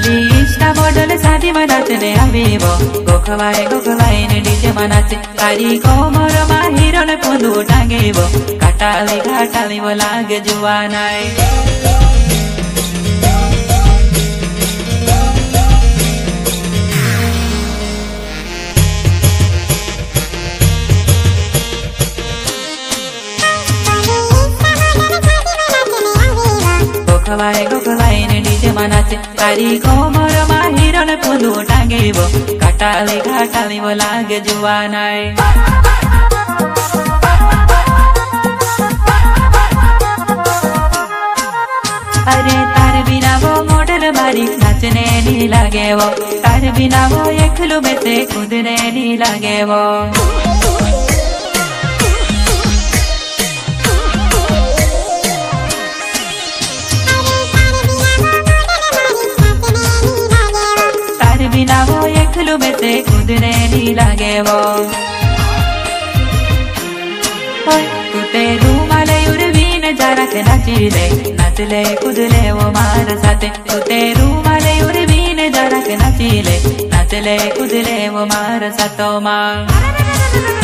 खाली Insta model शादी में नाचने आवेबो गोखवाई ने डीजे में नाचे तारी कोमर मा हिरन पुंदू टांगेबो घाटाली वो लागे जुवानाई गोखवाई ने डीजे में नाचे तारी कोमर मा हिरन पुंदू टांगेबो घाटाली वो लागे जुवानाई अरे तार बिना वो मॉडल मारी नाचने नहीं लगे वो तार बिना वो एकलू में से कूदने नहीं लगे वो बिना वो एकलू में से कूदने नहीं लगे वो तू तेरू माले उर्वीन जरा के नचले कूदले वो मार साथे तू तेरू माले उर्वीन जरा के नचले कूदले वो मार साथो माँ